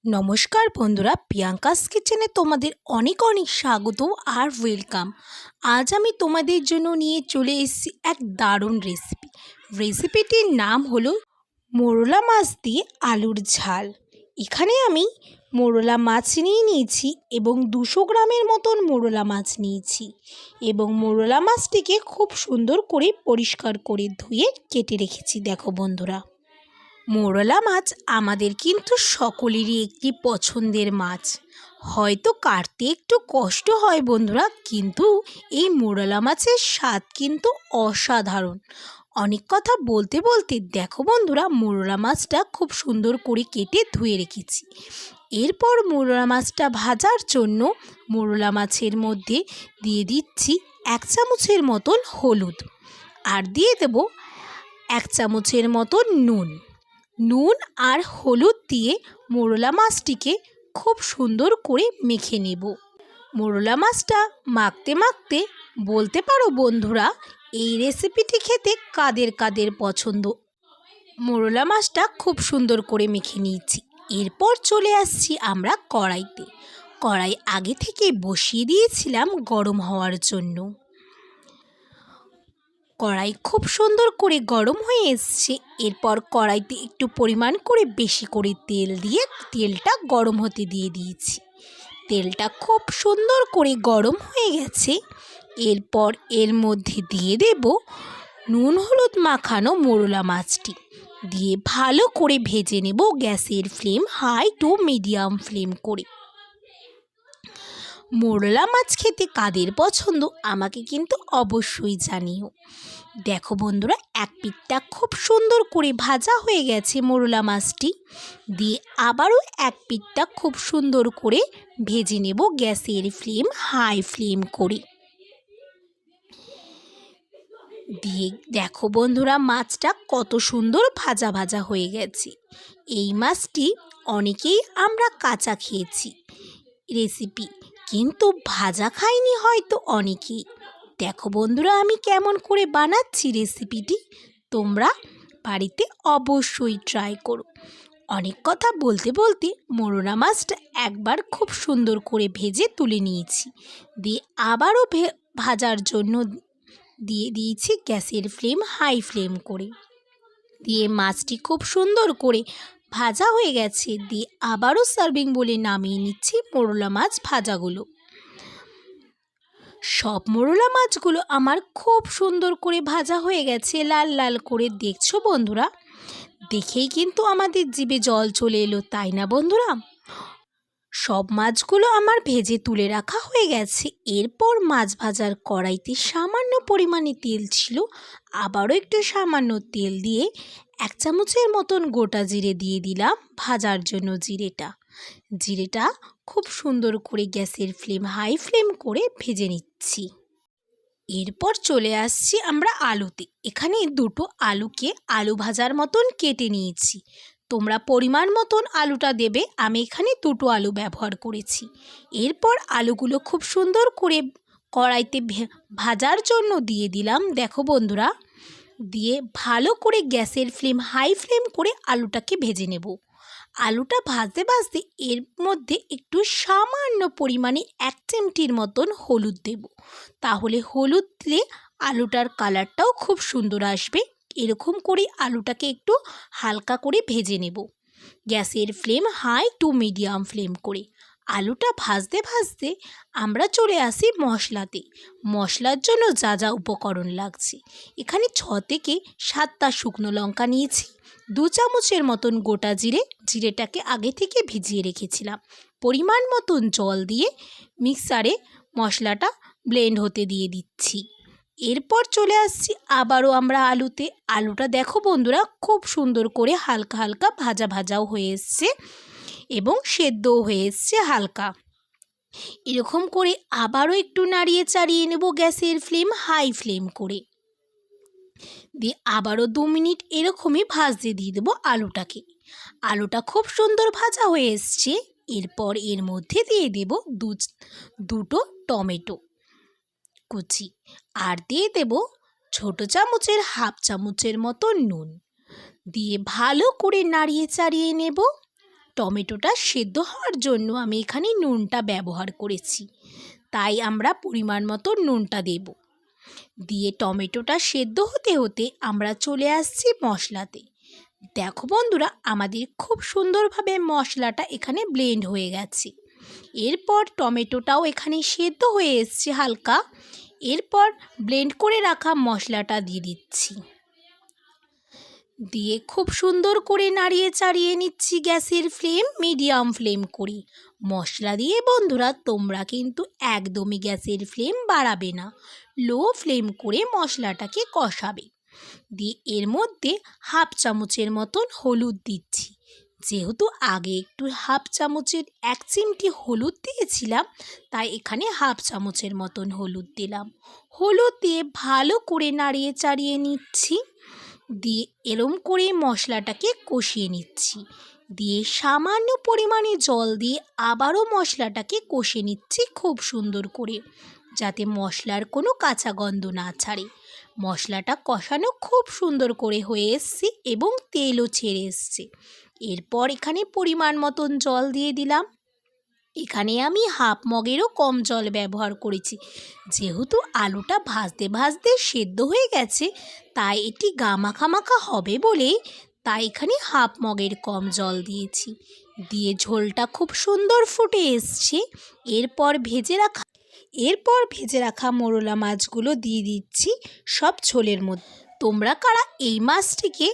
নমস্কার বন্ধুরা, প্রিয়াঙ্কাস কিচেনে তোমাদের অনেক অনেক স্বাগত আর ওয়েলকাম। আজ আমি তোমাদের জন্য নিয়ে চলে এসেছি এক দারুণ রেসিপিটির নাম হলো মোরলা মাছ দিয়ে আলুর ঝাল। এখানে আমি মোরলা মাছ নিয়ে নিয়েছি এবং 200 গ্রামের মতন মোরলা মাছ নিয়েছি এবং মোরলা মাছটিকে খুব সুন্দর করে পরিষ্কার করে ধুয়ে কেটে রেখেছি। দেখো বন্ধুরা, মোরলা মাছ আমাদের কিন্তু সকলেরই একটি পছন্দের মাছ। হয়তো কাটতে একটু কষ্ট হয় বন্ধুরা, কিন্তু এই মোরলা মাছের স্বাদ কিন্তু অসাধারণ। অনেক কথা বলতে বলতে দেখো বন্ধুরা, মোরলা মাছটা খুব সুন্দর করে কেটে ধুয়ে রেখেছি। এরপর মোরলা মাছটা ভাজার জন্য মোরলা মাছের মধ্যে দিয়ে দিচ্ছি 1 চামচের মতন হলুদ, আর দিয়ে দেব 1 চামচের মতন নুন আর হলুদ দিয়ে মোরলা মাছটিকে খুব সুন্দর করে মেখে নেব। মোরলা মাছটা মাখতে মাখতে বলতে পারো বন্ধুরা, এই রেসিপিটি খেতে কাদের কাদের পছন্দ। মোরলা মাছটা খুব সুন্দর করে মেখে নিয়েছি। এরপর চলে আসছি আমরা কড়াইতে। কড়াই আগে থেকে বসিয়ে দিয়েছিলাম গরম হওয়ার জন্য। কড়াই খুব সুন্দর করে গরম হয়ে এসছে। এরপর কড়াইতে একটু পরিমাণ করে বেশি করে তেল দিয়ে তেলটা গরম হতে দিয়ে দিয়েছি। তেলটা খুব সুন্দর করে গরম হয়ে গেছে। এরপর এর মধ্যে দিয়ে দেব নুন হলুদ মাখানো মোরলা মাছটি, দিয়ে ভালো করে ভেজে নেব গ্যাসের flame high to medium flame করে। মোরলা মাছ খেতে কাদের পছন্দ আমাকে কিন্তু অবশ্যই জানিও। দেখো বন্ধুরা, এক পিঠটা খুব সুন্দর করে ভাজা হয়ে গেছে মোরলা মাছটি, দিয়ে আবারও এক পিঠটা খুব সুন্দর করে ভেজে নেব গ্যাসের ফ্লেম হাই ফ্লেম করে। দিয়ে দেখো বন্ধুরা, মাছটা কত সুন্দর ভাজা ভাজা হয়ে গেছে। এই মাছটি অনেকেই আমরা কাঁচা খেয়েছি রেসিপি, কিন্তু ভাজা খাইনি হয়তো অনেকেই। দেখো বন্ধুরা, আমি কেমন করে বানাচ্ছি রেসিপিটি, তোমরা বাড়িতে অবশ্যই ট্রাই করো। অনেক কথা বলতে বলতে মোরলা মাছটা একবার খুব সুন্দর করে ভেজে তুলে নিয়েছি, দিয়ে আবারও ভাজার জন্য দিয়ে দিয়েছি গ্যাসের ফ্লেম হাই ফ্লেম করে। দিয়ে মাছটি খুব সুন্দর করে ভাজা হয়ে গেছে, দিয়ে আবারও সার্ভিং বলে নামিয়ে নিচ্ছি মোরলা মাছ ভাজাগুলো। সব মোরলা মাছগুলো আমার খুব সুন্দর করে ভাজা হয়ে গেছে, লাল লাল করে। দেখছো বন্ধুরা, দেখেই কিন্তু আমাদের জিভে জল চলে এলো, তাই না বন্ধুরা? সব মাছগুলো আমার ভেজে তুলে রাখা হয়ে গেছে। এরপর মাছ ভাজার কড়াইতে সামান্য পরিমাণে তেল ছিল, আবারও একটু সামান্য তেল দিয়ে 1 চামচের মতন গোটা জিরে দিয়ে দিলাম ভাজার জন্য। জিরেটা খুব সুন্দর করে গ্যাসের ফ্লেম হাই ফ্লেম করে ভেজে নিচ্ছি। এরপর চলে আসছি আমরা আলুতে। এখানে 2টো আলুকে আলু ভাজার মতন কেটে নিয়েছি। তোমরা পরিমাণ মতন আলুটা দেবে, আমি এখানে 2টো আলু ব্যবহার করেছি। এরপর আলুগুলো খুব সুন্দর করে কড়াইতে ভাজার জন্য দিয়ে দিলাম। দেখো বন্ধুরা, দিয়ে ভালো করে গ্যাসের ফ্লেম হাই ফ্লেম করে আলুটাকে ভেজে নেব। আলুটা ভাজতে ভাজতে এর মধ্যে একটু সামান্য পরিমাণে 1 চিমটির মতন হলুদ দেব। তাহলে হলুদ দিলে আলুটার কালারটাও খুব সুন্দর আসবে। এরকম করে আলুটাকে একটু হালকা করে ভেজে নেব গ্যাসের flame high to medium flame করে। আলুটা ভাজতে ভাজতে আমরা চলে আসি মশলাতে। মশলার জন্য যা যা উপকরণ লাগছে, এখানে 6 থেকে 7টা শুকনো লঙ্কা নিয়েছি, 2 চামচের মতন গোটা জিরেটাকে আগে থেকে ভিজিয়ে রেখেছিলাম। পরিমাণ মতন জল দিয়ে মিক্সারে মশলাটা ব্লেন্ড হতে দিয়ে দিচ্ছি। এরপর চলে আসছি আবারও আমরা আলুতে। আলুটা দেখো বন্ধুরা, খুব সুন্দর করে হালকা হালকা ভাজা ভাজাও হয়ে এসছে এবং সেদ্ধও হয়ে এসছে হালকা। এরকম করে আবারও একটু নাড়িয়ে চাড়িয়ে নেব গ্যাসের ফ্লেম হাই ফ্লেম করে। দিয়ে আবারও 2 মিনিট এরকমই ভাজতে দিয়ে দেবো আলুটাকে। আলুটা খুব সুন্দর ভাজা হয়ে এসছে। এরপর এর মধ্যে দিয়ে দেব 2টো টমেটো কুচি, আর দিয়ে দেব ছোটো চামচের হাফ চামচের মতো নুন, দিয়ে ভালো করে নাড়িয়ে চাড়িয়ে নেব। টমেটোটা সেদ্ধ হওয়ার জন্য আমি এখানে নুনটা ব্যবহার করেছি, তাই আমরা পরিমাণ মতো নুনটা দেব। দিয়ে টমেটোটা সেদ্ধ হতে হতে আমরা চলে আসছি মশলাতে। দেখো বন্ধুরা, আমাদের খুব সুন্দরভাবে মশলাটা এখানে ব্লেন্ড হয়ে গেছে। এরপর টমেটোটাও এখানে সেদ্ধ হয়ে এসছে হালকা। এরপর ব্লেন্ড করে রাখা মশলাটা দিয়ে দিচ্ছি, দিয়ে খুব সুন্দর করে নাড়িয়ে চাড়িয়ে নিচ্ছি গ্যাসের ফ্লেম মিডিয়াম ফ্লেম করে। মশলা দিয়ে বন্ধুরা তোমরা কিন্তু একদমই গ্যাসের ফ্লেম বাড়াবে না, লো ফ্লেম করে মশলাটাকে কষাবে। দিয়ে এর মধ্যে হাফ চামচের মতন হলুদ দিচ্ছি। যেহেতু আগে একটু হাফ চামচের 1 চিমটি হলুদ দিয়েছিলাম, তাই এখানে হাফ চামচের মতন হলুদ দিলাম। হলুদ দিয়ে ভালো করে নাড়িয়ে চাড়িয়ে নিচ্ছি। দিয়ে এরম করে মশলাটাকে কষিয়ে নিচ্ছি। দিয়ে সামান্য পরিমাণে জল দিয়ে আবারও মশলাটাকে কষে নিচ্ছি খুব সুন্দর করে, যাতে মশলার কোনো কাঁচা গন্ধ না ছাড়ে। মশলাটা কষানো খুব সুন্দর করে হয়ে এসছে এবং তেলও ছেড়ে এসছে। এরপর এখানে পরিমাণ মতন জল দিয়ে দিলাম। এখানে আমি হাফ মগেরও কম জল ব্যবহার করেছি, যেহেতু আলুটা ভাজতে ভাজতে সেদ্ধ হয়ে গেছে, তাই এটি গামাখা মাখা হবে বলেই তাই এখানে হাফ মগের কম জল দিয়েছি। দিয়ে ঝোলটা খুব সুন্দর ফুটে এসছে। এরপর ভেজে রাখা মোরলা মাছগুলো দিয়ে দিচ্ছি সব ঝোলের মধ্যে। তোমরা কারা এই মাছটিকে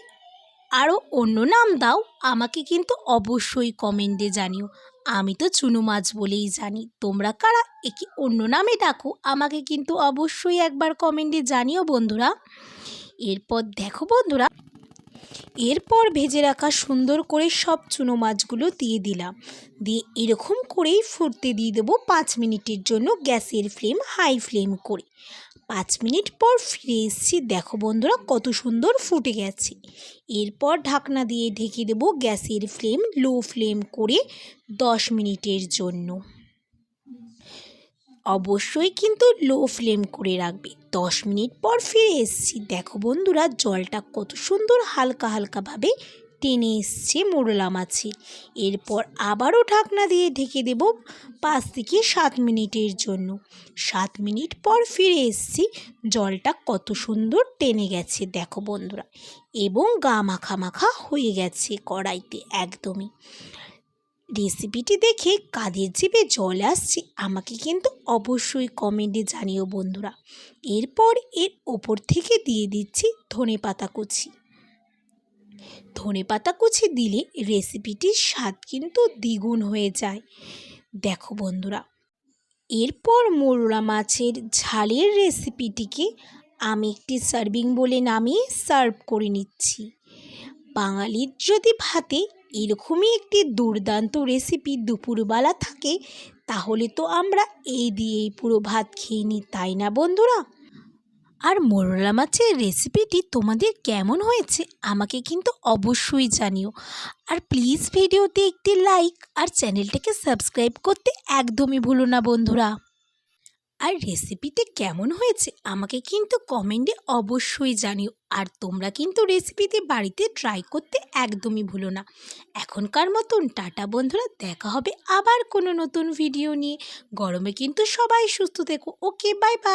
আরও অন্য নাম দাও আমাকে কিন্তু অবশ্যই কমেন্টে জানিও। আমি তো চুনো মাছ বলেই জানি, তোমরা কারা একে অন্য নামে ডাকো আমাকে কিন্তু অবশ্যই একবার কমেন্টে জানিও বন্ধুরা। এরপর দেখো বন্ধুরা, এরপর ভেজে রাখা সুন্দর করে সব চুনো মাছগুলো দিয়ে দিলাম। দিয়ে এরকম করেই ফুটতে দিয়ে দেবো 5 মিনিটের জন্য গ্যাসের ফ্লেম হাই ফ্লেম করে। 5 মিনিট পর ফিরে এসেছি। দেখো বন্ধুরা কত সুন্দর ফুটে গেছে। এরপর ঢাকনা দিয়ে ঢেকে দেবো গ্যাসের ফ্লেম লো ফ্লেম করে 10 মিনিটের জন্য। অবশ্যই কিন্তু লো ফ্লেম করে রাখবে। 10 মিনিট পর ফিরে এসেছি। দেখো বন্ধুরা জলটা কত সুন্দর হালকা হালকাভাবে টেনে এসছে মোরলা মাছে। এরপর আবারও ঢাকনা দিয়ে ঢেকে দেব 5 থেকে 7 মিনিটের জন্য। 7 মিনিট পর ফিরে এসেছি। জলটা কত সুন্দর টেনে গেছে দেখো বন্ধুরা, এবং গা মাখা মাখা হয়ে গেছে কড়াইতে একদমই। রেসিপিটি দেখে কাদের জিভে জল আসছে আমাকে কিন্তু অবশ্যই কমেন্টে জানিও বন্ধুরা। এরপর এর ওপর থেকে দিয়ে দিচ্ছি ধনেপাতা কুচি। ধনেপাতা কুচি দিলে রেসিপিটির স্বাদ কিন্তু দ্বিগুণ হয়ে যায়। দেখো বন্ধুরা, এরপর মোরলা মাছের ঝালের রেসিপিটিকে আমি একটি সার্ভিং বলে নামিয়ে সার্ভ করে নিচ্ছি। বাঙালির যদি ভাতে এরকমই একটি দুর্দান্ত রেসিপি দুপুরবেলা থাকে, তাহলে তো আমরা এই দিয়েই পুরো ভাত খেয়ে নিই, তাই না বন্ধুরা? আর মোরলা মাছের রেসিপিটি তোমাদের কেমন হয়েছে আমাকে কিন্তু অবশ্যই জানিও। আর প্লিজ ভিডিওতে একটি লাইক আর চ্যানেলটাকে সাবস্ক্রাইব করতে একদমই ভুলো না বন্ধুরা। আর রেসিপিতে কেমন হয়েছে আমাকে কিন্তু কমেন্টে অবশ্যই জানিও। আর তোমরা কিন্তু রেসিপিতে বাড়িতে ট্রাই করতে একদমই ভুলো না। এখনকার মতন টাটা বন্ধুরা, দেখা হবে আবার কোনো নতুন ভিডিও নিয়ে। গরমে কিন্তু সবাই সুস্থ থেকো। ওকে, বাই বাই।